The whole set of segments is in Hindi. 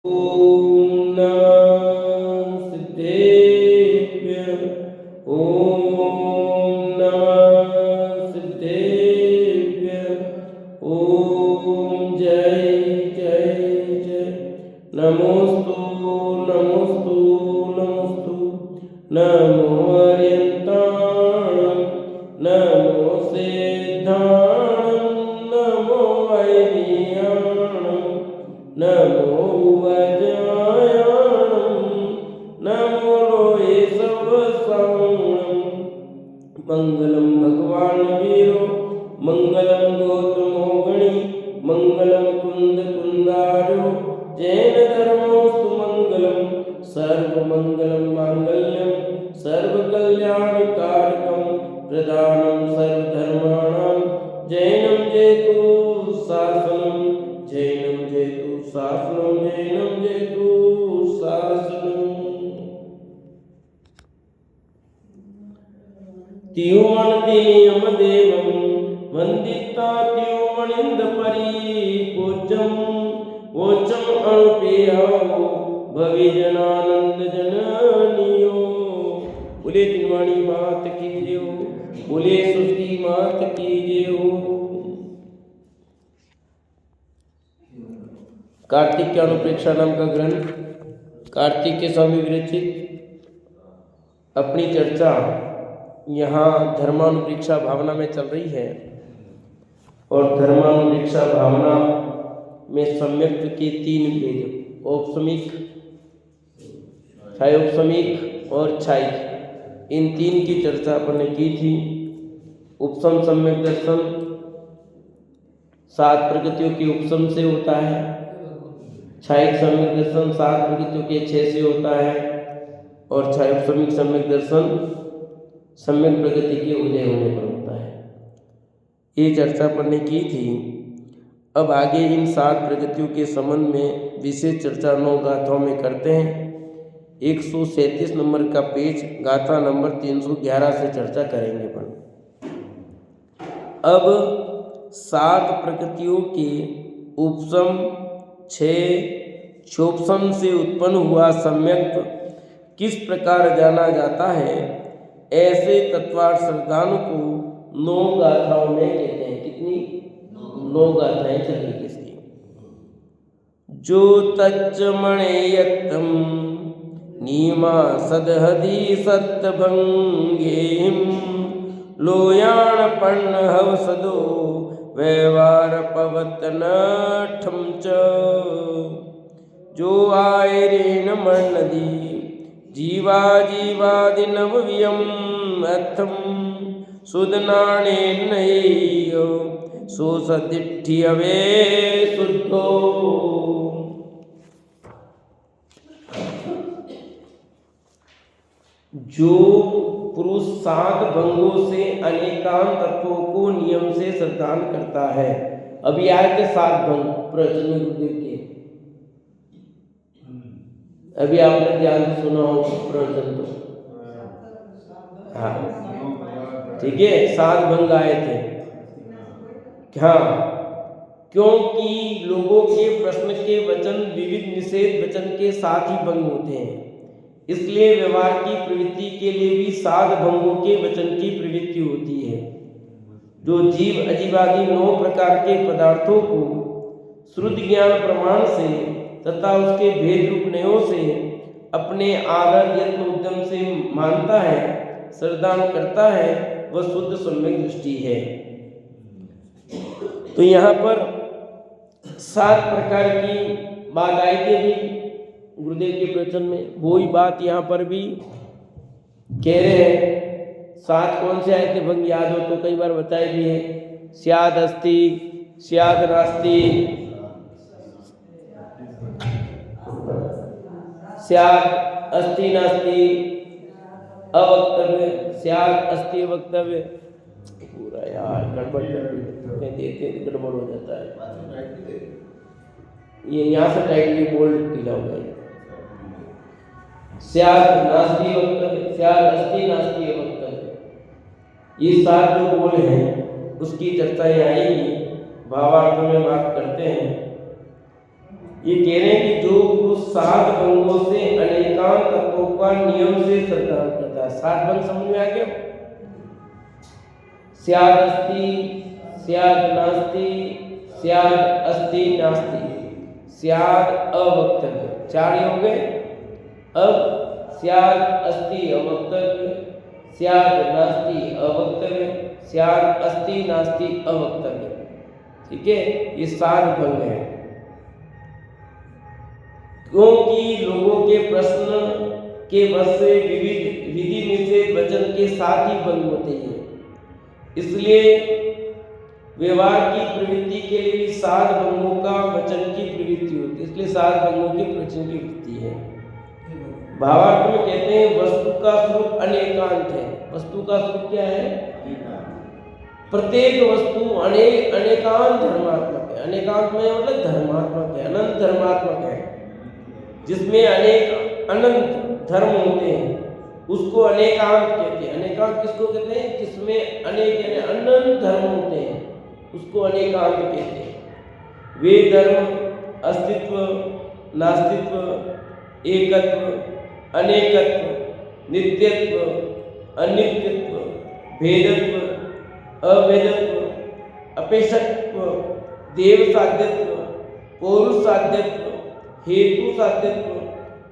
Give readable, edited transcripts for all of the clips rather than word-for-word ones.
ओम नमः सिद्धेभ्यः। ओम नमः सिद्धेभ्यः। ओम जय जय जय। नमोस्तु नमोस्तु नमोस्तु। नमो अर्यन्ताणं नमो सिद्धाणं नमो वैरियाणं नमो वज्रायाणं नमो लोये सवसाणं। मंगलम भगवान वीरो मंगलम गौतमो गणि मंगलम कुंद कुंदारो जैन धर्मोस्तु मंगलम सर्वमंगलम मांगल्यम सर्वकल्याणकारकम प्रदानं सर्वधर्माणां जैनं जयतु शासनं जैनं जयतु शासनं जैनं जयतु शासनं। त्योमणिनियम देवं वंदिता त्योमणिंद परिपूज्यं वोचम अनुपेयो भविजनानंद जननियो। बोले तिनवाणी मात की जय हो। बोले सुस्ती मात की जय हो। कार्तिक के अनुप्रेक्षा नाम का ग्रंथ कार्तिक के स्वामी विरचित अपनी चर्चा यहाँ धर्मानुप्रेक्षा भावना में चल रही है। और धर्मानुप्रेक्षा भावना में सम्यक्त के 3 भेद औपसमिक छायोपसमिक और छायिक, इन 3 की चर्चा अपन ने की थी। उपसम सम्यक दर्शन 7 प्रकृतियों के उपसम से होता है। छायिक सम्यक दर्शन 7 प्रकृतियों के 6 से होता है। और छायोपसमिक सम्यक दर्शन सम्यक प्रकृति के उदय होने पर होता है। ये चर्चा अपन ने की थी। अब आगे इन 7 प्रकृतियों के संबंध में विशेष चर्चा 9 गाथाओं में करते हैं। 137 नंबर का पेज गाथा नंबर 311 से चर्चा करेंगे अपन। अब 7 प्रकृतियों के उपसम 6 क्षोपसम से उत्पन्न हुआ सम्यक किस प्रकार जाना जाता है, ऐसे तत्वार्थ श्रद्धालु को 9 गाथाओं में कहते हैं। कितनी? 9 गाथाएं चलेगी इसकी। जो तच्चमणेयत्तम नीमा सदहदी सत्तभंगेहिम लोयाण पर्ण हवसदो व्यवहार पवतनठम च। जो आयरेण मन्नदी जीवा जीवादि नवव्यम अथम सुदनाणे नैयो सो सदिठ्ठियवे शुद्धो। जो पुरुष 7 भंगों से अनेकांत तत्वों को नियम से श्रद्धान करता है। अभी आए थे 7 भंग प्रवचन में गुरुदेव के, अभी आपने ध्यान से सुना हो प्रवचन तो। हाँ ठीक है, 7 भंग आए थे। हाँ, क्योंकि लोगों के प्रश्न के वचन विविध निषेध वचन के साथ ही भंग होते हैं, इसलिए व्यवहार की प्रवृत्ति के लिए भी 7 भंगों के वचन की प्रवृत्ति होती है। जो जीव अजीवादि 9 प्रकार के पदार्थों को श्रुति ज्ञान प्रमाण से तथा उसके भेद रूप नयों से अपने आदर यत्न उद्यम से मानता है, श्रद्धान करता है, वह शुद्ध सम्यक दृष्टि है। तो यहाँ पर 7 प्रकार की बात आई थी अभी गुरुदेव के प्रवचन में, वही बात यहाँ पर भी कह रहे हैं। 7 कौन से आए थे भंग याद हो तो कई बार बताए भी है। स्याद अस्ति, स्याद नास्ति, स्याद अस्ति नास्ति, अवक्तव्य, स्याद अस्ति अवक्तव्य। पूरा यार गड़बड़ देखते गड़बड़ हो जाता है। ये यहाँ से टाइटली बोल्ड ढीला हो गया। स्याद नास्ति वक्तव्य, स्याद अस्ति नास्ति अवक्तव्य, ये 7 जो बोल हैं उसकी चर्चा यहाँ आएगी। भावार्थ में बात करते हैं। ये कह रहे हैं कि जो पुरुष भंगों का नियम से संधान करता है। 7 भंग समझ में आ गया? स्याद अस्ति, स्याद नास्ति, स्याद अस्ति नास्ति, स्याद अवक्तव्य, 4 हो गए। अब स्याद अस्ति अवक्तव्य, स्याद नास्ति अवक्तव्य, स्याद अस्ति नास्ति अवक्तव्य। ठीक है, ये 7 भंग है। क्योंकि लोगों के प्रश्न के वश से विविध विधि निषेध वचन के 7 ही भंग होते हैं, इसलिए व्यवहार की प्रवृत्ति के लिए भी 7 भंगों का वचन की प्रवृत्ति होती है, इसलिए 7 भंगों की वचन की वृत्ति है। भावार्थ में कहते हैं वस्तु का स्वरूप अनेकांत है। वस्तु का स्वरूप क्या है? प्रत्येक वस्तु अनेकांत धर्मात्मक है। अनेकांत में मतलब धर्मात्मक है, अनंत धर्मात्मक है, जिसमें अनंत धर्म होते हैं, उसको अनेकांत कहते हैं। अनेकांत किसको कहते हैं? जिसमें अनेक यानी अनंत धर्म होते हैं, उसको अनेकांत कहते हैं। वे धर्म अस्तित्व, नास्तित्व, एकत्व, अनेकत्व, नित्यत्व, अनित्यत्व, भेदत्व, अभेदत्व, अपेक्षत्व, देव साध्यत्व, पौरुष साध्यत्व, हेतु साध्यत्व,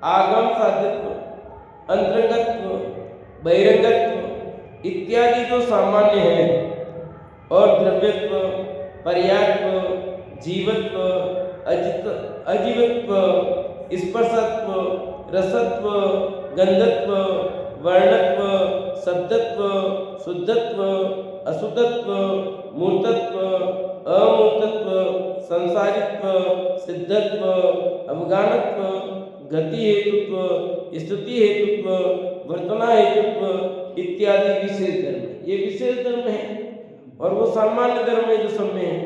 आगम साध्यत्व, अंतरंगत्व, बहिरंगत्व इत्यादि जो सामान्य है, और द्रव्यत्व, पर्यायत्व, जीवत्व, अजीवत्व, स्पर्शत्व, रसत्व, गंधत्व, वर्णत्व, शब्दत्व, शुद्धत्व, अशुद्धत्व, मूर्तत्व, अमूर्तत्व, संसारित्व, सिद्धत्व, अवगानत्व, गति हेतुत्व, स्तुति हेतुत्व, वर्तना हेतुत्व इत्यादि विशेष धर्म। ये विशेष धर्म है और वो सामान्य धर्म है जो सब में है।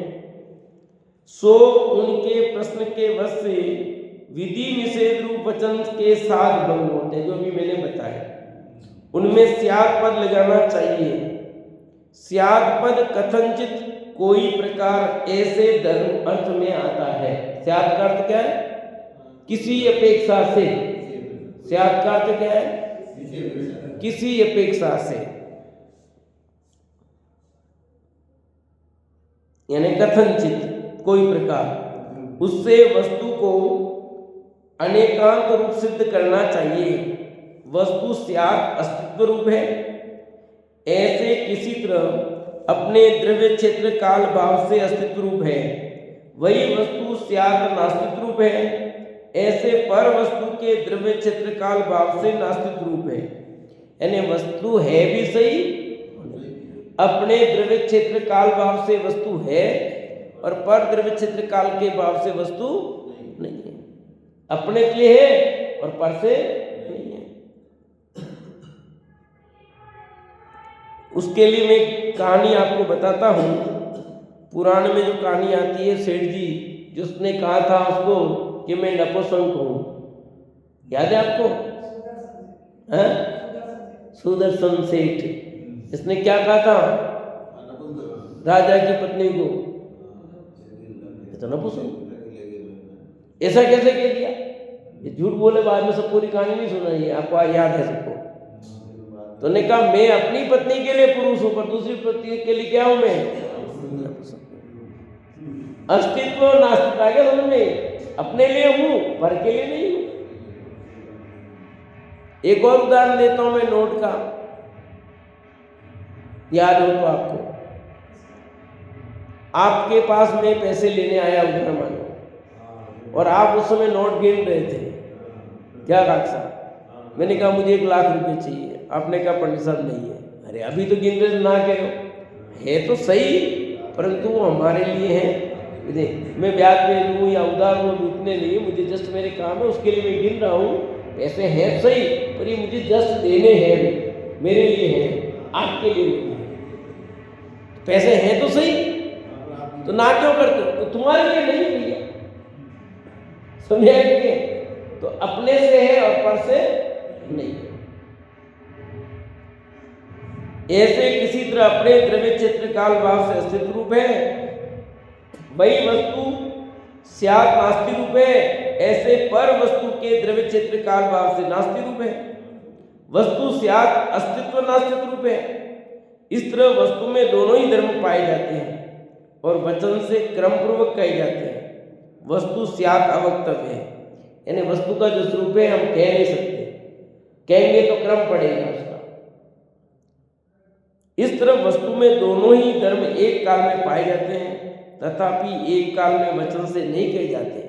सो उनके प्रश्न के वश से विधि निषेध रूप वचन के 7 भंग होते हैं, जो भी मैंने बताया। उनमें स्याद पद लगाना चाहिए। स्याद पद कथनचित कोई प्रकार ऐसे धर्म अर्थ में आता है। स्याद का अर्थ क्या है? किसी अपेक्षा से। स्याद का अर्थ क्या है? किसी अपेक्षा से, यानी कथनचित कोई प्रकार, उससे वस्तु को अनेकांत रूप सिद्ध करना चाहिए। वस्तु स्याद अस्तित्व रूप है, ऐसे किसी तरह अपने द्रव्य क्षेत्र काल भाव से अस्तित्व रूप है। वही वस्तु स्याद नास्तित्व रूप है, ऐसे पर वस्तु के द्रव्य क्षेत्र काल भाव से नास्तित्व रूप है। यानी वस्तु है भी सही, अपने द्रव्य क्षेत्र काल भाव से वस्तु है, और पर द्रव्य क्षेत्र काल के भाव से वस्तु नहीं है। अपने के लिए है और पर से नहीं है। उसके लिए मैं कहानी आपको बताता हूँ। पुराण में जो कहानी आती है, सेठ जी जिसने कहा था उसको कि मैं नपुंसक हूँ, याद है आपको? सुदर्शन सेठ, इसने क्या कहा था राजा की पत्नी को? तो नपुंसक। ऐसा कैसे कह दिया? ये झूठ बोले, बाद में सब पूरी कहानी नहीं सुनाई है, आपको याद है सबको। तो ने कहा मैं अपनी पत्नी के लिए पुरुष हूं, पर दूसरी पत्नी के लिए क्या हूं मैं? अस्तित्व नास्तित्व आ गया समझ में? अपने लिए हूं, पर के लिए नहीं हूं। एक और उदाहरण देता हूं मैं नोट का, याद हो तो आपको। आपके पास में पैसे लेने आया उधर मानो, और आप उस समय नोट गिन रहे थे। क्या डॉक्टर साहब? मैंने कहा मुझे 1 लाख रुपए चाहिए। आपने कहा पंडित साहब नहीं है। अरे अभी तो गिन रहे ना कहो, है तो सही, परंतु वो हमारे लिए है। मैं ब्याज पे लूँ या उधार लूँ, उतने नहीं, मुझे जस्ट मेरे काम है, उसके लिए मैं गिन रहा हूँ। पैसे हैं सही, पर ये मुझे जस्ट देने हैं, मेरे लिए हैं, आपके लिए नहीं है। पैसे हैं तो सही, तो ना क्यों करते हो? तो तुम्हारे लिए नहीं भैया, समझाएंगे? तो अपने से है और पर से नहीं है। ऐसे किसी तरह अपने द्रव्य क्षेत्र काल भाव से अस्तित्व रूप है, वही वस्तु स्यात् नास्ति रूप है, ऐसे पर वस्तु के द्रव्य क्षेत्र काल भाव से नास्ति रूप है। वस्तु स्यात् अस्तित्व नास्तित्व रूप है। इस तरह वस्तु में दोनों ही धर्म पाए जाते हैं और वचन से क्रम पूर्वक कहे जाते हैं। वस्तु स्यात् अवक्तव्य है, यानी वस्तु का जो स्वरूप है हम कह नहीं सकते, कहेंगे तो क्रम पड़ेगा उसका। इस तरह वस्तु में दोनों ही धर्म एक काल में पाए जाते हैं, तथापि एक काल में वचन से नहीं कहे जाते,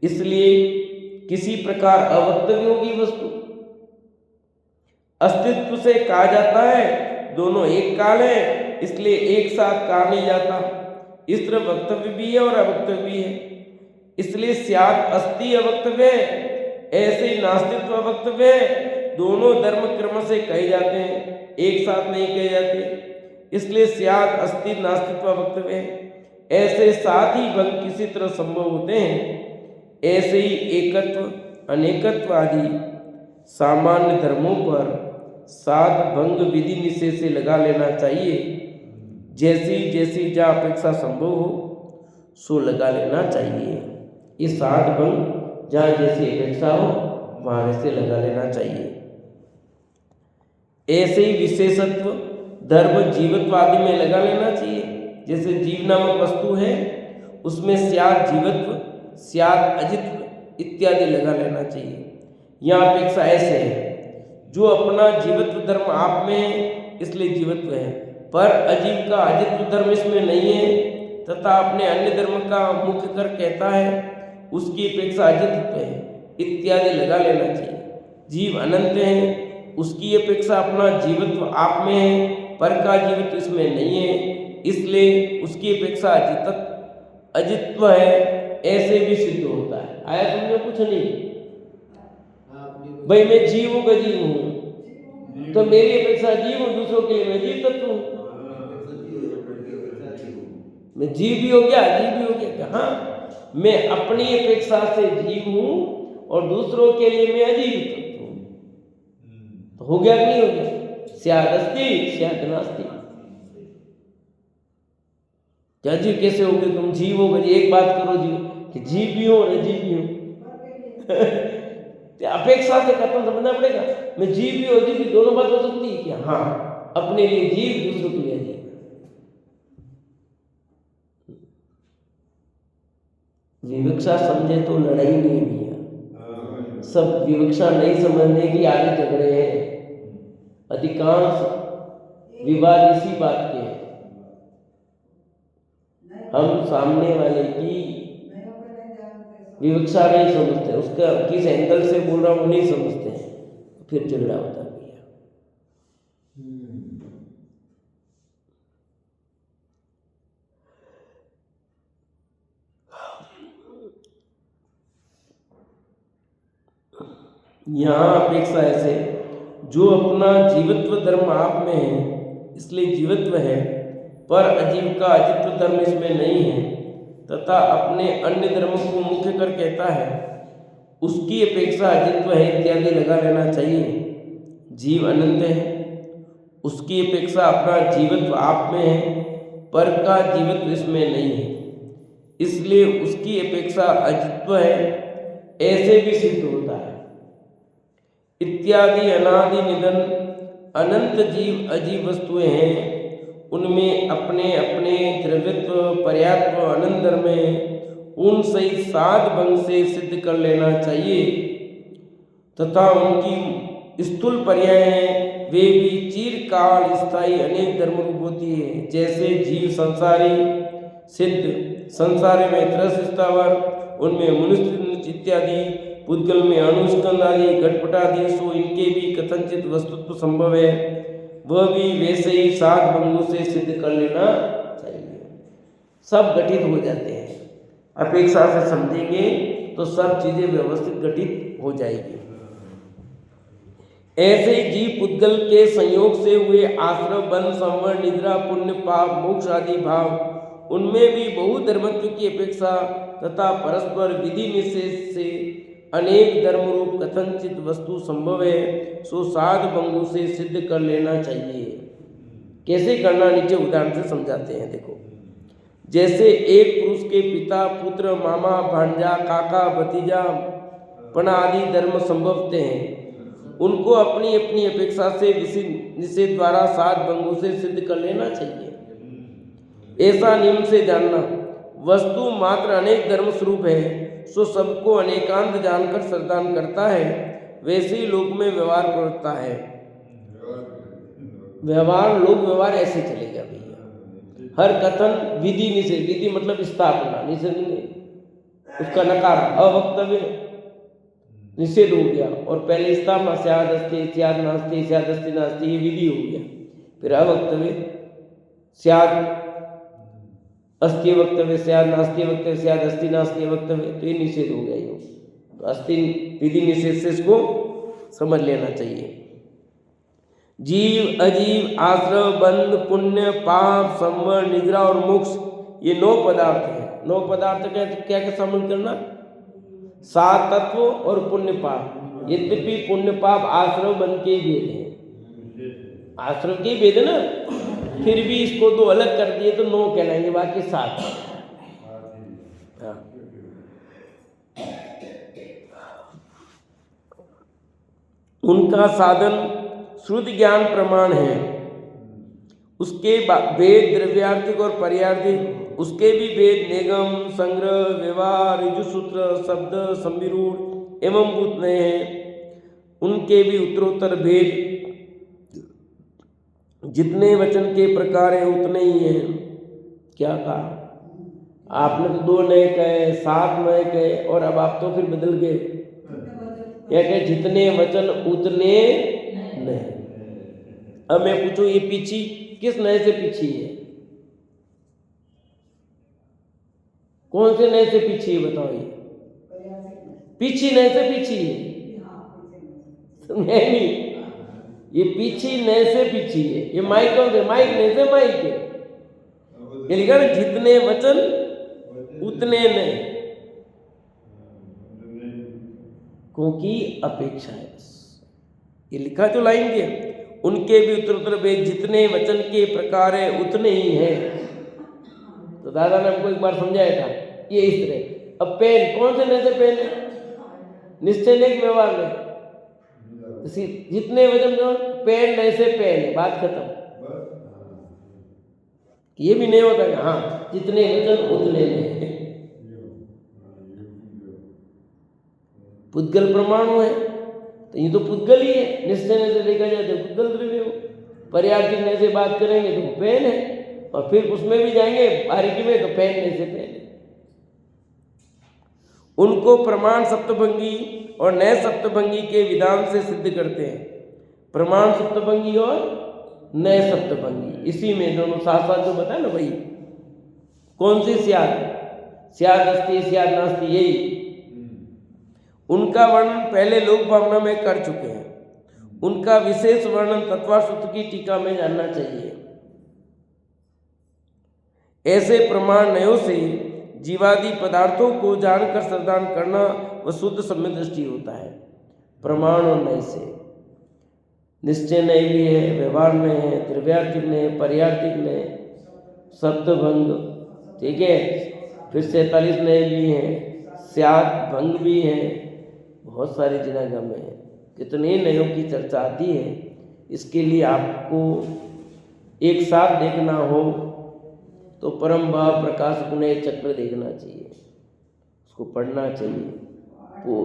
इसलिए किसी प्रकार अवक्तव्य होगी वस्तु। अस्तित्व से कहा जाता है दोनों एक काल है, इसलिए एक साथ कहा नहीं जाता। इस तरह वक्तव्य भी है और अवक्तव्य भी है, इसलिए स्यात् अस्ति अवक्तव्य है, ऐसे ही नास्तित्व अवक्तव्य है। दोनों धर्म क्रम से कहे जाते हैं, एक साथ नहीं कहे जाते, इसलिए स्यात् अस्ति नास्तित्व अवक्तव्य है। ऐसे साथ ही भंग किसी तरह संभव होते हैं, ऐसे ही एकत्व अनेकत्व आदि सामान्य धर्मों पर साध भंग विधि निषेध से लगा लेना चाहिए। जैसी जैसी जहाँ अपेक्षा संभव हो सो लगा लेना चाहिए। ये साध भंग जहाँ जैसी अपेक्षा हो वहाँ से लगा लेना चाहिए। ऐसे ही विशेषत्व धर्म जीवत्व आदि में लगा लेना चाहिए। जैसे जीव नामक वस्तु है उसमें स्यात् जीवत्व स्यात् अजित्व इत्यादि लगा लेना चाहिए। यहाँ अपेक्षा ऐसे है, जो अपना जीवत्व धर्म आप में है इसलिए जीवत्व है, पर अजीव का अजित्व धर्म इसमें नहीं है तथा अपने अन्य धर्म का मुख्य कर कहता है उसकी अपेक्षा अजित्व है इत्यादि लगा लेना चाहिए। जीव अनंत है, उसकी अपेक्षा अपना जीवत्व आप में है, पर का जीवत्व इसमें नहीं है, इसलिए उसकी अपेक्षा अजित्व है, ऐसे भी सिद्ध होता है। आया तुमने कुछ नहीं? भाई मैं जीव हूँ, गजीव हूँ, तो मेरी अपेक्षा जीव हूँ, दूसरों के लिए मैं जीव तत्व हूँ। मैं जीव भी हो गया अजीब भी हो गया क्या? हाँ, मैं अपनी अपेक्षा से जीव हूँ और दूसरों के लिए मैं अजीब तत्व हूँ, तो हो गया कि नहीं हो गया? स्यात् अस्ति स्यात् नास्ति। क्या जीव कैसे हो गए? तुम जीव हो गए, एक बात करो जीव कि जीव भी हो और अजीब भी हो। अपेक्षा से खत्म समझना पड़ेगा। मैं जीव भी और अजीब भी दोनों बात हो सकती है क्या? हाँ, अपने लिए जीव दूसरों के लिए अजीब। विवक्षा समझे तो लड़ाई नहीं है, सब विवक्षा नहीं समझने की आगे झगड़े हैं। अधिकांश विवाद इसी बात के हैं, हम सामने वाले की विवक्षा नहीं समझते, उसका किस एंगल से बोल रहा हूँ नहीं समझते हैं, फिर झगड़ा होता है। यहाँ अपेक्षा ऐसे, जो अपना जीवत्व धर्म आप में है इसलिए जीवत्व है, पर अजीव का अजित्व धर्म इसमें नहीं है तथा अपने अन्य धर्म को मुख्य कर कहता है उसकी अपेक्षा अजित्व है इत्यादि लगा लेना चाहिए। जीव अनंत है, उसकी अपेक्षा अपना जीवत्व आप में है, पर का जीवत्व इसमें नहीं है, इसलिए उसकी अपेक्षा अजित्व है, ऐसे भी सिद्ध होता है। इत्यादि अनादि निधन अनंत जीव अजीव वस्तुएं हैं, उनमें अपने अपने द्रव्यत्व पर्यात्व अनंत धर्म में उन सही साध भंग से सिद्ध कर लेना चाहिए तथा उनकी स्थूल पर्याय हैं वे भी चिरकाल स्थायी अनेक धर्म रूप होती है। जैसे जीव संसारी सिद्ध संसार में त्रस स्थावर, उनमें मनुष्य इत्यादि, पुद्गल में अनुस्कंद आदि घटपटादि, सो इनके भी कथनचित वस्तुत्व संभव है, वह भी वैसे ही सात भंगों से सिद्ध कर लेना चाहिए। सब गठित हो जाते हैं, अपेक्षा से समझेंगे तो सब चीजें व्यवस्थित गठित हो जाएगी। ऐसे ही जीव पुद्गल के संयोग से हुए आश्रम बंध संवर निद्रा पुण्य पाप मोक्ष आदि भाव, उनमें भी बहुधर्मत्व की अपेक्षा तथा परस्पर विधि निषेध से अनेक धर्म रूप कथनचित वस्तु संभव है, सो साध भंगों से सिद्ध कर लेना चाहिए। कैसे करना, नीचे उदाहरण से समझाते हैं। देखो, जैसे एक पुरुष के पिता पुत्र मामा भांजा काका भतीजा पण आदि धर्म संभवते हैं, उनको अपनी अपनी अपेक्षा से निषेध द्वारा 7 भंगों से सिद्ध कर लेना चाहिए। ऐसा नियम से जानना, वस्तु मात्र अनेक धर्म स्वरूप है, सो सबको अनेकांत जानकर श्रद्धान करता है, वैसे ही लोक में व्यवहार करता है। लोक व्यवहार ऐसे चलेगा भैया। हर कथन विधि निषेध, विधि मतलब स्थापना, निषेध नहीं, उसका नकार, अवक्तव्य निषेध हो गया, और पहले स्थापना स्याद अस्ति स्याद नास्ति स्याद अस्ति नास्ति, ये विधि हो गया। फिर अवक्तव्य स्याद अस्ति वक्तव्य स्याद नास्ति वक्तव्य स्याद अस्ति नास्ति वक्तव्य, तो ये निषेध हो गया। ये तो अस्ति विधि निषेध से इसको समझ लेना चाहिए। जीव अजीव आश्रव बंध पुण्य पाप संवर निद्रा और मोक्ष, ये 9 पदार्थ हैं। 9 पदार्थ क्या क्या सम्मिलित करना, 7 तत्व और पुण्य पाप। यद्यपि पुण्य पाप आश्रव बंध के भेद हैं, आश्रव के भेद है ना, फिर भी इसको 2 अलग कर दिए तो 9 कहलाएंगे, बाकी 7। हाँ। उनका साधन शुद्ध ज्ञान प्रमाण है, उसके वेद द्रव्यार्थिक और पर्यार्थिक, उसके भी वेद निगम संग्रह व्यवहार ऋजुसूत्र शब्द संविरूढ़ एवं भूत नए हैं। उनके भी उत्तरोत्तर भेद, जितने वचन के प्रकार है उतने ही हैं। क्या कहा आपने, तो 2 नए कहे, 7 नए कहे, और अब आप तो फिर बदल गए, क्या कहे, जितने वचन उतने नए। अब मैं पूछूं, ये पीछी किस नए से पीछी है, कौन से नए से पीछी है बताओ। ये पीछी नए से पीछी है, नहीं, ये पीछी नए से पीछी है। ये माइक कौन से, माइक नए से माइक है। ये लिखा ना, जितने वचन उतने नए, क्योंकि अपेक्षा है। ये लिखा जो लाइन के, उनके भी उत्तरोत्तर वेद, जितने वचन के प्रकार है उतने ही हैं। तो दादा ने हमको एक बार समझाया था ये इस तरह। अब पेन, कौन से नए से पेन है, निश्चय ने व्यवहार में, जितने वचन पेन नए से पेन है, बात खत्म। ये भी नहीं होता है, हाँ, जितने वचन उतने नए। पुद्गल परमाणु है, तो ये तो पुद्गल ही है। निश्चय से देखा जाए तो पुद्गल द्रव्य हो। पर्यार्थिक नए से बात करेंगे तो पेन है, और फिर उसमें भी जाएंगे बारीकी में तो पेन नए से पेन है। उनको प्रमाण सप्तभंगी और नए सप्तभंगी के विधान से सिद्ध करते हैं। प्रमाण सप्तभंगी और नए सप्तभंगी, इसी में दोनों साथ साथ जो बताया ना भाई, कौन सी स्याद अस्ति स्याद नास्ति, यही। उनका वर्णन पहले लोक भावना में कर चुके हैं। उनका विशेष वर्णन तत्वासूत्र की टीका में जानना चाहिए। ऐसे प्रमाण नयों से जीवादि पदार्थों को जानकर श्रद्धान करना वह शुद्ध सम्यक दृष्टि होता है। प्रमाण और नय से निश्चय नय भी है, व्यवहार नय है, द्रव्यार्थिक नय, पर्यार्थिक नय, सप्तभंग, ठीक है, फिर 47 नय भी हैं, स्याद भंग भी हैं, बहुत सारी जिनागम है। कितने नयों की चर्चा आती है। इसके लिए आपको एक साथ देखना हो तो परम भाव प्रकाशक नए चक्र देखना चाहिए, उसको पढ़ना चाहिए। वो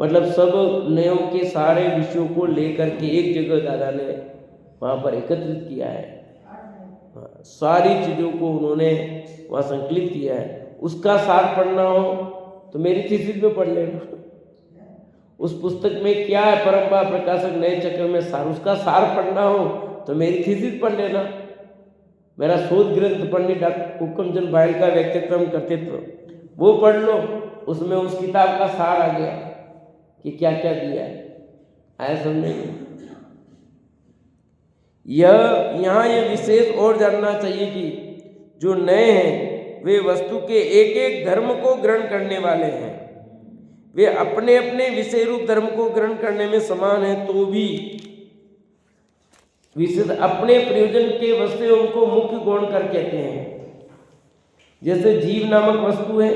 मतलब सब नयों के सारे विषयों को लेकर के एक जगह दादा ने वहाँ पर एकत्रित किया है। सारी चीज़ों को उन्होंने वहाँ संकलित किया है। उसका सार पढ़ना हो तो मेरी थीसिस में पढ़ लेना। उस पुस्तक में क्या है, परम भाव प्रकाशक नए चक्र में सार, उसका सार पढ़ना हो तो मेरी थीसिस पढ़ लेना। मेरा शोध ग्रंथ पंडित डॉक्टर हुक्मचंद भायल का व्यक्तित्व कर्तृत्व, वो पढ़ लो, उसमें उस किताब का सार आ गया कि क्या क्या दिया है, आया समझे। यहाँ ये विशेष और जानना चाहिए कि जो नए हैं वे वस्तु के एक एक धर्म को ग्रहण करने वाले हैं। वे अपने अपने विषय रूप धर्म को ग्रहण करने में समान हैं, तो भी विशेष अपने प्रयोजन के वस्तु उनको मुख्य गौण कर कहते हैं। जैसे जीव नामक वस्तु है,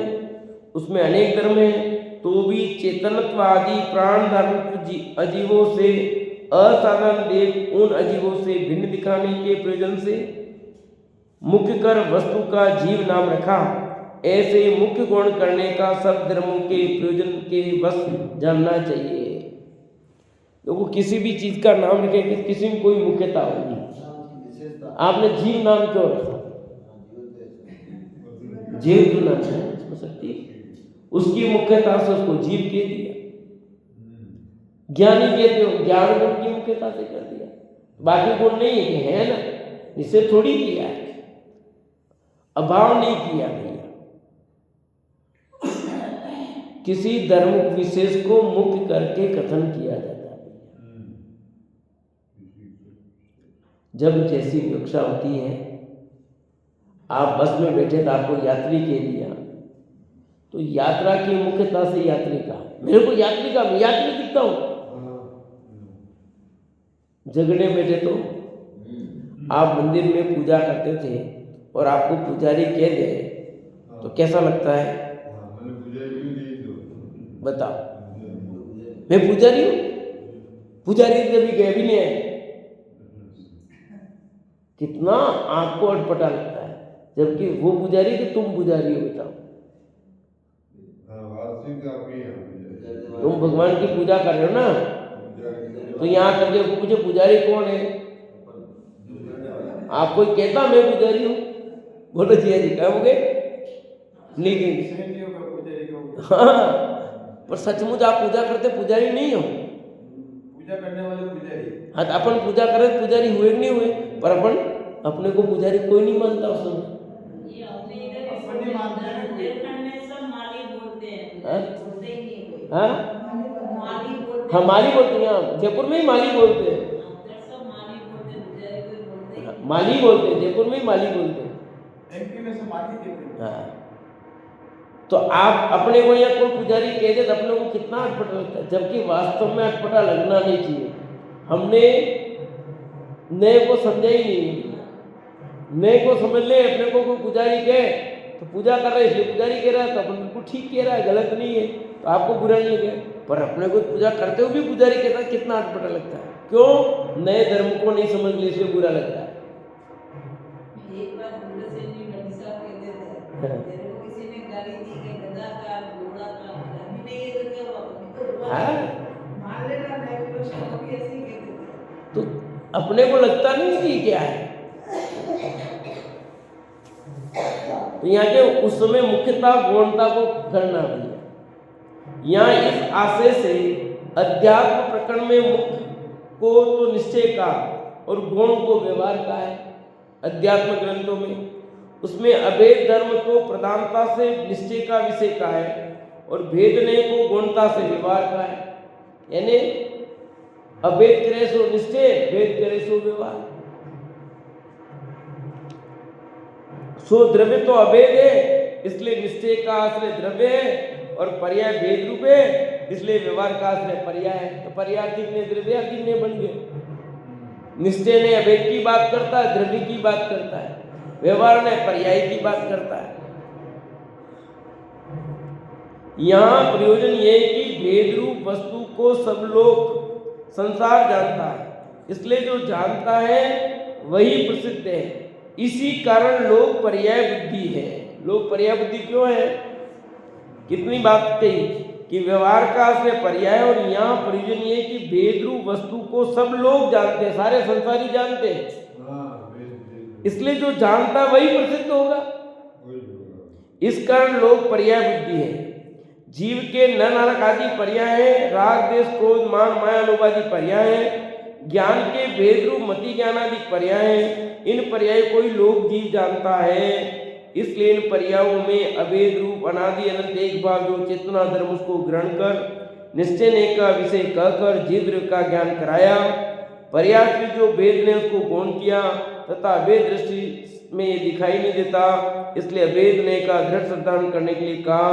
उसमें अनेक धर्म हैं, तो भी चेतनत्व आदि प्राण धर्म अजीवों से असाधारण देख उन अजीबों से भिन्न दिखाने के प्रयोजन से मुख्य कर वस्तु का जीव नाम रखा। ऐसे मुख्य गुण करने का सब धर्मों के प्रयोजन के बस जानना चाहिए। देखो किसी भी चीज का नाम रखे कि किसी में कोई मुख्यता होगी। आपने जीव नाम क्यों रखा? जीव तो नाम है हो सकती उसकी मुख्यता से उसको जीव कह दिया। ज्ञानी कहते हो ज्ञान गुण की मुख्यता से कर दिया, बाकी गुण नहीं है कि है ना, इसे थोड़ी किया है, अभाव नहीं किया भैया। किसी धर्म विशेष को मुख्य करके कथन किया जाता है। जब जैसी विवक्षा होती है, आप बस में बैठे तो आपको यात्री कह दिया, तो यात्रा की मुख्यता से यात्री का, मेरे को यात्री का, मैं यात्री दिखता हूं। झगड़े बैठे तो आप मंदिर में पूजा करते थे और आपको पुजारी कह दे तो कैसा लगता है? बताओ, मैं पुजारी हूं? पुजारी कभी गए भी नहीं है। कितना आपको अटपटा लगता है, जबकि वो पुजारी कि तुम पुजारी हो। बताओ, तुम भगवान की पूजा कर रहे हो ना, तो यहाँ करके पूछे पुजारी कौन है? आप कोई कहता मैं पुजारी हूँ? बोलो जी कहोगे लेकिन हाँ, पर सचमुच आप पूजा करते पुजारी नहीं हो। पूजा करने वाले पुजारी। हाँ, तो अपन पूजा करें पुजारी हुए नहीं हुए, पर अपन अपने को पुजारी कोई नहीं मानता उस समय। हाँ, माली बोलते हैं, जयपुर में ही माली बोलते हैं। माली बोलते हैं, जयपुर में ही माली बोलते हैं। एमपी में से माली कहते हैं। हाँ, तो आप अपने को या कोई पुजारी कह दे तो अपने को कितना अटपटा लगता है, जबकि वास्तव में अटपटा लगना नहीं चाहिए। हमने नए को समझा ही नहीं, नए को समझ ले। अपने को कोई पुजारी कहे तो पूजा कर रहे हैं इसलिए पुजारी कह रहा है, तो अपन बिल्कुल ठीक कह रहा है, गलत नहीं है, तो आपको बुरा नहीं लगे। पर अपने को पूजा करते हुए भी पुजारी कहता है, कितना अटपटा लगता है। क्यों? नए धर्म को नहीं समझ ले इसलिए बुरा लग रहा है। एक बार किसी ने गाली दी कि गधा का घोड़ा का अभी नहीं है तो क्या हुआ? मान लेना भी ऐसे ही कहते थे। तो अपने को लगता नहीं कि क्या है। तो यहाँ के उस समय मुख्यता गौणता को करना भैया। यहाँ इस आशय से अध्यात्म प्रकरण में मुख्य को तो निश्चय का और गौण को व्यवहार का है। अध्यात्म ग्रंथों में उसमें अभेद धर्म को प्रधानता से निश्चय का विषय का है और भेदने को गौणता से व्यवहार का है। यानी अभेद करे सो निश्चय, भेद करे सो व्यवहार। सो द्रव्य तो अभेद है इसलिए निश्चय का आश्रय द्रव्य है और पर्याय भेद रूप है इसलिए व्यवहार का आश्रय पर्याय है। तो पर्यायर्थिक ने द्रव्यार्थिक ने बन गए। निश्चय ने अभेद की बात करता है, द्रव्य की बात करता है, व्यवहार ने पर्याय की बात करता है। यहाँ प्रयोजन यह है कि भेद रूप वस्तु को सब लोग संसार जानता है, इसलिए जो जानता है वही प्रसिद्ध है। इसी कारण लोग पर्याय बुद्धि है। लोग पर्याय बुद्धि क्यों है? कितनी बात कही कि व्यवहार का आश्रय पर्याय, और यहाँ प्रयोजन ये कि भेद रूप वस्तु को सब लोग जानते हैं, सारे संसारी जानते हैं, इसलिए जो जानता वही प्रसिद्ध होगा। इस कारण लोग पर्याय बुद्धि है। जीव के न नारक आदि पर्याय है, राग देश क्रोध मान माया लोभ आदि पर्याय है, ज्ञान के भेद रूप मति ज्ञान आदि पर्याय है। इन पर्याय कोई लोग जीव जानता है, इसलिए इन पर्यायों में अभेद रूप अनादि अनंत एक भाव जो चेतना धर्म उसको ग्रहण कर निश्चय ने का विषय कहकर जीव का ज्ञान कराया। पर्याय से जो भेद ने उसको गौण किया तथा अभेद दृष्टि में ये दिखाई नहीं देता, इसलिए अभेद ने का दृढ़ सिद्धांत करने के लिए कहा,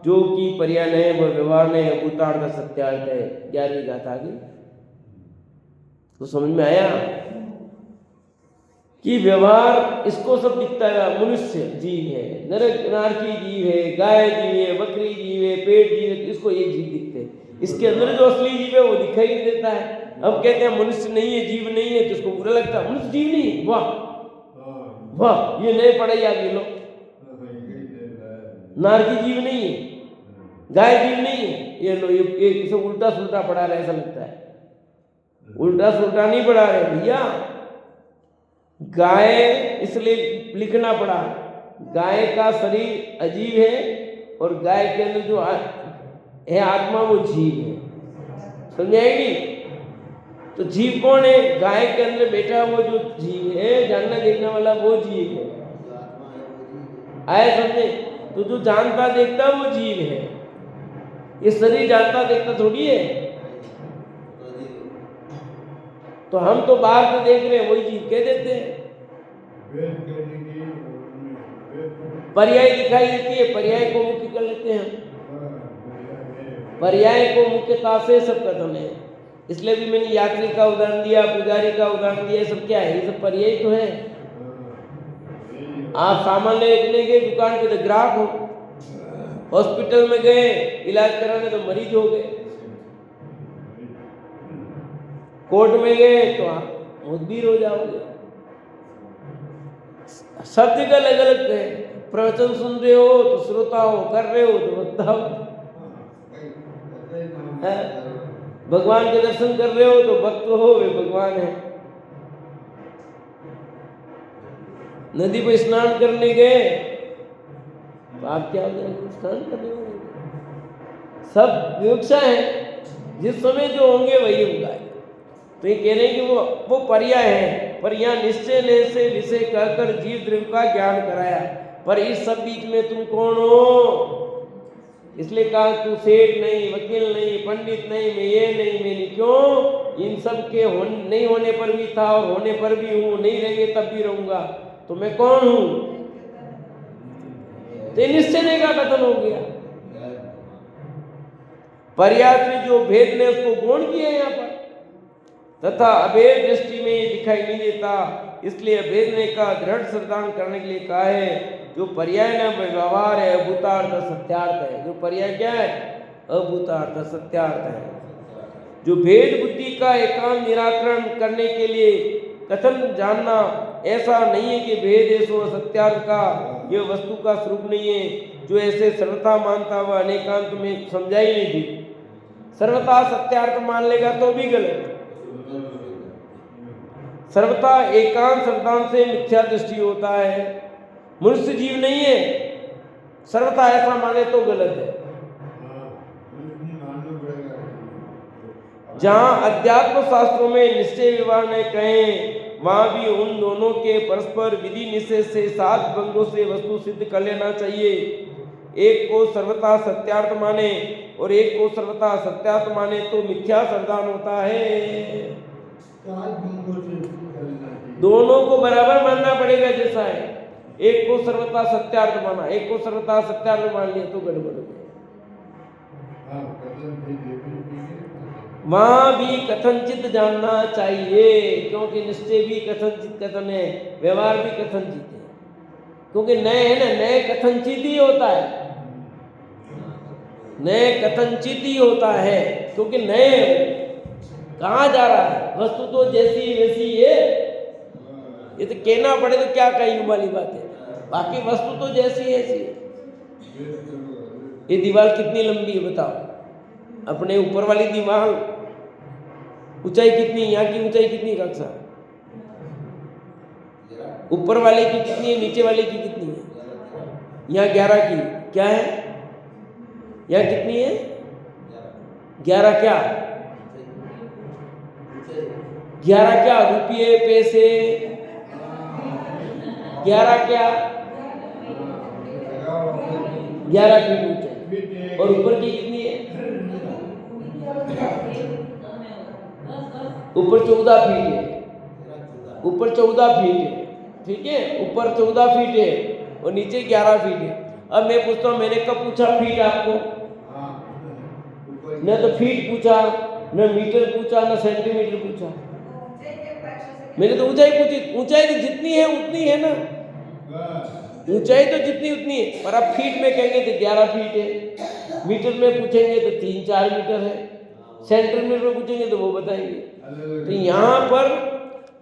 जो कि पर्याय है वह व्यवहार ने भूतार्थ सत्यार्थ है। 11वीं गाथा की तो समझ में आया कि व्यवहार इसको सब दिखता है। मनुष्य जीव है, नरक नारकी जीव है, गाय जीव है, बकरी जीव है, पेड़ जीव है, इसको ये जीव दिखते हैं। इसके अंदर जो असली जीव है वो दिखाई नहीं देता है। अब कहते हैं मनुष्य नहीं है, जीव नहीं है, तो उसको बुरा लगता है, मनुष्य जीव नहीं, वाह वाह, ये नए पढ़ाई आ गई लो। नारकी जीव नहीं है, गाय जीव नहीं है, ये लो ये सब उल्टा सुल्टा पढ़ा रहे, ऐसा लगता है। उल्टा सुल्टा नहीं पढ़ा रहे भैया, गाय इसलिए लिखना पड़ा, गाय का शरीर अजीब है और गाय के अंदर जो है आत्मा वो जीव है, समझाएगी? तो जीव कौन है? गाय के अंदर बैठा वो जो जीव है, जानना देखने वाला वो जीव है, आए समझे? तो जो जानता देखता वो जीव है, ये शरीर जानता देखता थोड़ी है। तो हम तो बाहर से देख रहे हैं, वही जीव कह देते हैं। पर्याय दिखाई देती है, पर्याय को मुख्य कर लेते हैं, पर्याय को मुख्यता से सब कथन है। इसलिए भी मैंने यात्री का उदाहरण दिया, पुजारी का उदाहरण दिया, सब क्या है? ये सब पर्याय तो है। आप सामान लेने गए दुकान पे तो ग्राहक हो, हॉस्पिटल में गए इलाज कराने तो मरीज हो गए, कोर्ट में गए तो आप मुखबिर हो जाओगे। सब जगह अलग अलग है। प्रवचन सुन रहे हो तो श्रोता हो, कर रहे हो तो वक्ता हो, भगवान के दर्शन कर रहे हो तो भक्त हो, वे भगवान है। नदी पे स्नान करने गए तो आप क्या हो जाएंगे? स्नान करने वाले सब विवक्षा है, जिस समय जो होंगे वही होगा। तो ये कह रहे हैं कि वो पर्याय है, पर यहाँ निश्चय ने से विषय कहकर जीव द्रव्य का ज्ञान कराया, पर इस सब बीच में तुम कौन हो? इसलिए कहा तू सेठ नहीं, वकील नहीं, पंडित नहीं, मैं ये नहीं, मैं नहीं। क्यों? इन सब के नहीं होने पर भी था और होने पर भी हूँ, नहीं रहेंगे तब भी रहूंगा, तो मैं कौन हूँ? तो निश्चय का कथन हो गया। पर्याय में जो भेद ने उसको गौण किया यहाँ पर, तथा अभेद दृष्टि में दिखाई नहीं देता, इसलिए अभेदने का दृढ़ श्रद्धान करने के लिए कहा है। जो पर्याय न व्यवहार है, अभूतार्थ सत्यार्थ है। जो पर्याय क्या है? अभूतार्थ सत्यार्थ है। जो भेद बुद्धि का एकांत निराकरण करने के लिए कथन जानना, ऐसा नहीं है कि भेद है सो सत्यार्थ का यह वस्तु का स्वरूप नहीं है। जो ऐसे सर्वथा मानता वह अनेकांत में समझा ही नहीं थी। सर्वथा सत्यार्थ मान लेगा तो भी गलत। सर्वथा एकांत सिद्धांत से मिथ्या दृष्टि होता है। मनुष्य जीव नहीं है, सर्वथा ऐसा माने तो गलत है। जहां अध्यात्म शास्त्रों में निश्चय व्यवहार ने कहे, वहां भी उन दोनों के परस्पर विधि निषेध से 7 भंगों से वस्तु सिद्ध कर लेना चाहिए। एक को सर्वथा सत्यार्थ माने और एक को सर्वथा सत्यार्थ माने तो मिथ्या श्रद्धान होता है। दोनों को बराबर मानना पड़ेगा जैसा है। एक को सर्वथा सत्यार्थ माना, एक को सर्वथा सत्यार्थ मान लिया तो गड़बड़ हो गया। वहां भी कथनचित जानना चाहिए, क्योंकि निश्चय भी कथनचित कथन है, व्यवहार भी कथनचित है। क्योंकि नए है ना, नए कथनचित ही होता है, नए कथनचित ही होता है। क्योंकि नए कहाँ जा रहा है? वस्तु तो जैसी वैसी है। ये तो कहना पड़े तो क्या कहीं वाली बात है, बाकी वस्तु तो जैसी ऐसी है। ये दीवार कितनी लंबी है बताओ? अपने ऊपर वाली दीवार ऊंचाई कितनी, यहाँ की ऊंचाई कितनी कक्षा? ऊपर वाले की कितनी है, नीचे वाले की कितनी है? यहाँ 11 की क्या है? यहाँ कितनी है? 11 क्या? 11 क्या? रुपये पैसे 11 क्या? 11 फीट ऊंचाई। और ऊपर की कितनी है? ऊपर 14 फीट है। ऊपर 14 फीट है, ठीक है? ऊपर 14 फीट है और नीचे 11 फीट है। अब मैं पूछता हूँ, मैंने कब पूछा फीट आपको? न तो फीट पूछा, न मीटर पूछा, न सेंटीमीटर पूछा। मैंने तो ऊंचाई पूछी। ऊंचाई तो जितनी है उतनी है ना, ऊंचाई तो जितनी उतनी है। पर अब फीट में कहेंगे तो 11 फीट है, मीटर में पूछेंगे तो 3-4 मीटर है, सेंटीमीटर में पूछेंगे तो वो बताएंगे। तो यहाँ पर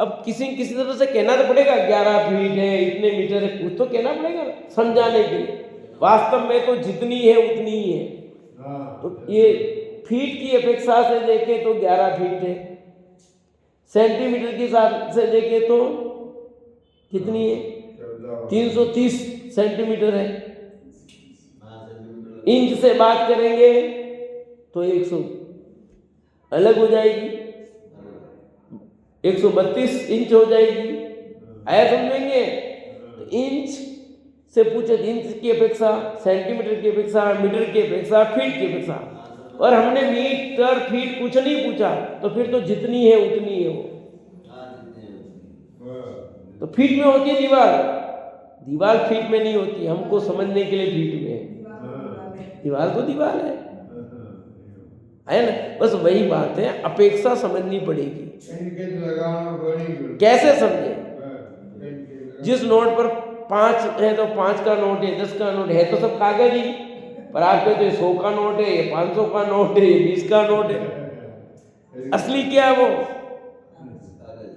अब किसी किसी तरह से कहना तो पड़ेगा 11 फीट है, इतने मीटर है, कुछ तो कहना पड़ेगा ना समझाने के लिए। वास्तव में तो जितनी है उतनी ही है। तो ये फीट की अपेक्षा से देखें तो 11 फीट है, सेंटीमीटर के हिसाब से देखें तो कितनी है, 330 सेंटीमीटर है। इंच से बात करेंगे तो 100 अलग हो जाएगी, 132 इंच हो जाएगी। आया समझेंगे? तो इंच से पूछे, इंच की अपेक्षा, सेंटीमीटर की अपेक्षा, मीटर की अपेक्षा, फीट की अपेक्षा, और हमने मीटर फीट कुछ नहीं पूछा, तो फिर तो जितनी है उतनी है वो। तो फीट में होती है दीवार, दीवार फीट में नहीं होती, हमको समझने के लिए फीट में है। दीवार तो दीवार है ना। बस वही बात है, अपेक्षा समझनी पड़ेगी। कैसे समझे? जिस नोट पर 5 है तो 5 का नोट है, 10 का नोट है, तो सब कागज ही। पर आप कहते हैं 100 का नोट है, ये 500 का नोट है, ये 20 का नोट है। असली क्या है? वो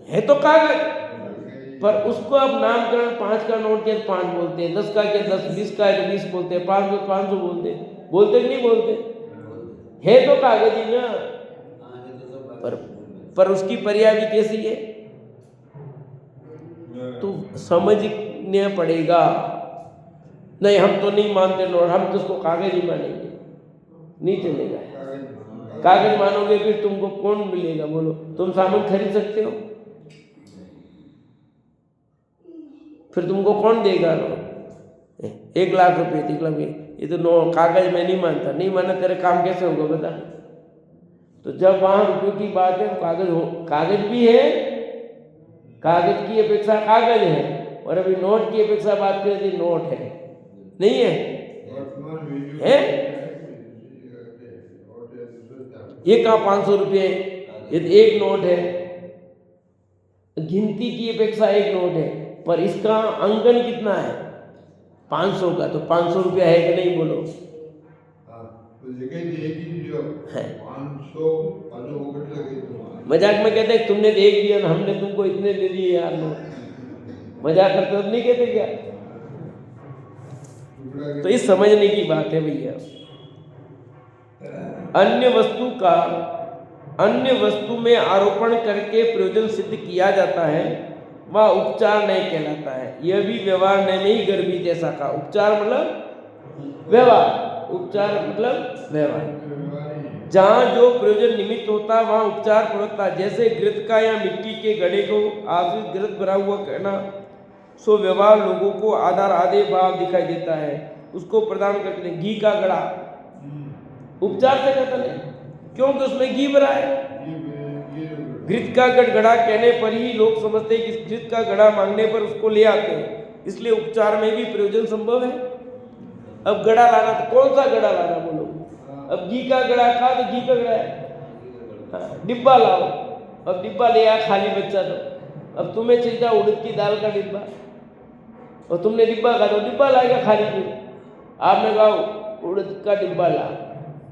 है तो कागज, पर उसको अब नामकरण 5 का नोट के 5 बोलते हैं, 10 का के 10, 20 का है तो 20 बोलते हैं, 500 बोलते हैं। बोलते कि नहीं बोलते? है तो कागज ही ना। पर उसकी पर्याय भी कैसी है तो समझना पड़ेगा। नहीं हम तो नहीं मानते नोट, हम तो उसको कागज ही मानेंगे, नहीं चलेगा। कागज मानोगे फिर तुमको कौन मिलेगा? बोलो, तुम सामान खरीद सकते हो? फिर तुमको कौन देगा नोट? 1 लाख रुपये, 1 लाख, ये तो नो कागज में नहीं मानता। नहीं माना तेरे काम कैसे होगा बता? तो जब वहां रुपये की बात है, कागज भी है, कागज की अपेक्षा कागज है, और अभी नोट की अपेक्षा बात करें तो नोट है, नहीं है? ये कहाँ 500 रुपये, ये तो एक नोट है। गिनती की अपेक्षा एक नोट है, पर इसका अंकन कितना है? 500 का, तो 500 रुपया है कि नहीं? बोलो है। मजाक में कहते हैं तुमने तो 1 दिया ना, हमने तुमको इतने दे दिए यार। लोग मजाक करते तो नहीं कहते क्या? तो ये समझने की बात है भैया। अन्य वस्तु में आरोपण करके प्रयोजन सिद्ध किया जाता है, वह उपचार नहीं कहलाता है। यह भी व्यवहार में ही गर्भित ऐसा का। उपचार मतलब व्यवहार, उपचार मतलब व्यवहार। जहाँ जो प्रयोजन निमित्त होता है वहाँ उपचार प्रवृत्ता। जैसे घृत का या मिट्टी के घड़े को आश्रित घृत भरा हुआ कहना, सो व्यवहार लोगों को आधार आधे भाव दिखाई देता है, उसको प्रदान करते हैं। घी का घड़ा उपचार से कहता नहीं, क्योंकि उसमें घी भरा है। घृत का घड़ा कहने पर ही लोग समझते हैं कि घृत का घड़ा मांगने पर उसको ले आते हैं, इसलिए उपचार में भी प्रयोजन संभव है। अब घड़ा लाना, तो कौन सा घड़ा लाना बोलो? अब घी का घड़ा खा तो घी का घड़ा है, डिब्बा लाओ। अब डिब्बा ले आया खाली बच्चा, तो अब तुम्हें चाहिए उड़द की दाल का डिब्बा, और तुमने डिब्बा खा तो डिब्बा लाएगा खाली। फिर आपने कहा उड़द का डिब्बा ला,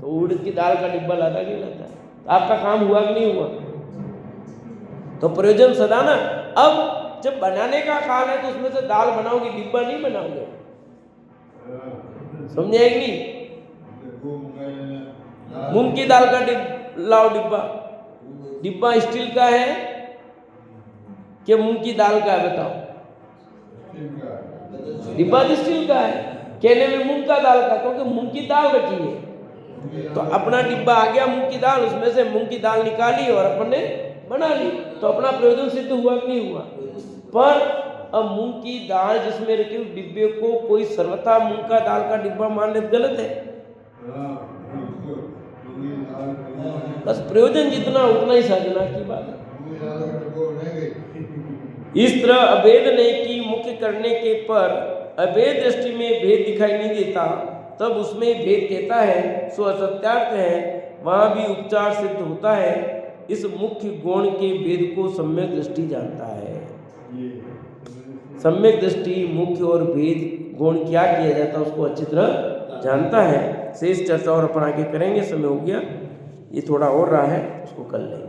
तो उड़द की दाल का डिब्बा लाता कि लाता? आपका काम हुआ कि नहीं हुआ? तो प्रयोजन सदा ना। अब जब बनाने का काम है तो उसमें से दाल बनाओगे, डिब्बा नहीं बनाओगे। समझे कि नहीं? मूंग की दाल का लाओ डिब्बा, डिब्बा स्टील का है कि मूंग की दाल का है? बताओ। डिब्बा स्टील का है, कहने में मूंग का दाल का, क्योंकि मूंग की दाल रखी है। तो अपना डिब्बा आ गया मूंग की दाल, उसमें से मूंग की दाल निकाली और अपन ने बना ली, तो अपना प्रयोजन सिद्ध हुआ कि नहीं हुआ? पर अब मूंग की दाल जिसमें रखी उस डिब्बे को कोई सर्वथा मूंग का दाल का डिब्बा मानने गलत है। बस प्रयोजन जितना उतना ही साधना की बात है। इस तरह अभेद नहीं की मुख्य करने के पर अभेद दृष्टि में भेद दिखाई नहीं देता, तब उसमें भेद कहता है, सो असत्यार्थ है, वहां भी उपचार सिद्ध होता है। इस मुख्य गुण के भेद को सम्यक दृष्टि जानता है। सम्यक दृष्टि मुख्य और भेद गुण क्या किया जाता है उसको अच्छी तरह जानता है। शेष चर्चा और अपन आगे करेंगे, समय हो गया, ये थोड़ा और रहा है, उसको कर लेंगे।